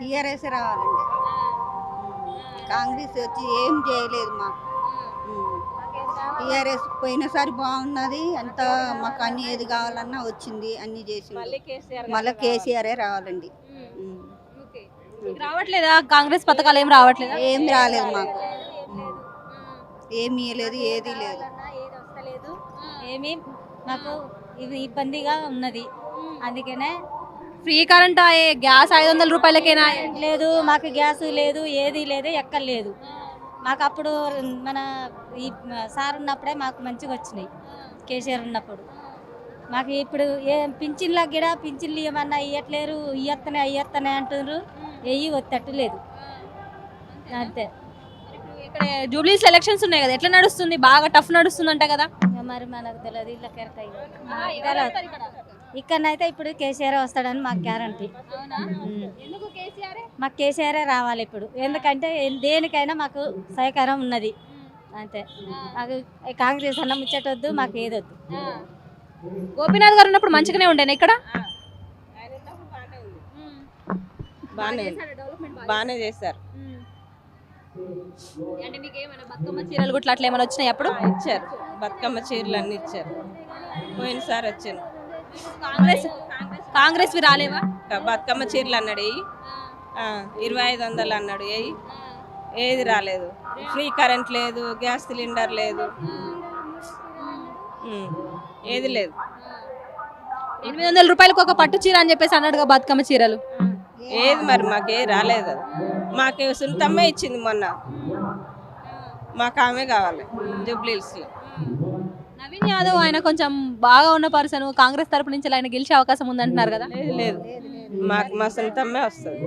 TRS రావాలండి. కాంగ్రెస్ వచ్చి ఏం చేయలేదు మాకు. టీఆర్ఎస్ పోయినసారి బాగున్నది, అంత మాకు అన్ని ఏది కావాలన్నా వచ్చింది, అన్ని చేసింది. మళ్ళీ కేసీఆరే రావాలండి. రావట్లేదా కాంగ్రెస్ పథకాలు ఏం రావట్లేదా? ఏం రాలేదు మాకు, ఏమి ఇవ్వలేదు, ఏది లేదు. ఏది వస్తలేదు, ఏమి మాకు ఇది ఇబ్బందిగా ఉన్నది. అందుకనే ఫ్రీ కరెంట్ గ్యాస్ 500 రూపాయలకేనా? లేదు, మాకు గ్యాస్ లేదు, ఏది లేదు, ఎక్కర్లేదు. మాకు అప్పుడు మన ఈ సార్ ఉన్నప్పుడే మాకు మంచిగా వచ్చినాయి, కేసీఆర్ ఉన్నప్పుడు. మాకు ఇప్పుడు ఏం పింఛన్లకు కూడా పింఛన్లు ఏమన్నా ఇవ్వట్లేరు, ఇయ్యత్తనే అంటున్నారు, వెయ్యి వచ్చేటట్టు లేదు. అంతే. ఇక్కడ జూబ్లీస్ ఎలక్షన్స్ ఉన్నాయి కదా, ఎట్లా నడుస్తుంది? బాగా టఫ్ నడుస్తుందంట కదా. మరి మనకు తెలియదు, ఇళ్ళ కెరకాయ ఇక్కడనైతే ఇప్పుడు కేసీఆర్ వస్తాడని మాకు గ్యారంటీ. మాకు కేసీఆర్ రావాలి ఇప్పుడు, ఎందుకంటే దేనికైనా మాకు సహకారం ఉన్నది. అంతే, మాకు కాంగ్రెస్ అన్న ముచ్చటొద్దు, మాకు ఏదొద్దు. గోపీనాథ్ గారు ఉన్నప్పుడు మంచిగానే ఉండేనా ఇక్కడ? బాగానే చేశారు. అంటే మీకు ఏమైనా బతుకమ్మ చీరలు గుట్ల అట్లా ఏమైనా వచ్చినాయి అప్పుడు? ఇచ్చారు, బతుకమ్మ చీరలు అన్ని ఇచ్చారు. పోయినసారి వచ్చాను. కాంగ్రెస్ రాలేవా? బతుకమ్మ చీరలు అన్నాడు 2500 అన్నాడు, ఏది రాలేదు. ఫ్రీ కరెంట్ లేదు, గ్యాస్ సిలిండర్ లేదు, ఏది లేదు. 800 రూపాయలకు ఒక పట్టు చీర అని చెప్పేసి అన్నాడుగా బతుకమ్మ చీరలు. ఏది మరి మాకే రాలేదు. మాకు సునీతమ్మే ఇచ్చింది మొన్న, మాకు ఆమె కావాలి జూబ్లీహిల్స్లో. నవీన్ యాదవ్ ఆయన కొంచెం బాగా ఉన్న పర్సన్, కాంగ్రెస్ తరపు నుంచి ఆయన గెలిచే అవకాశం ఉందంటున్నారు కదా. లేదు, మాకు మా సునీతమ్మే వస్తుంది.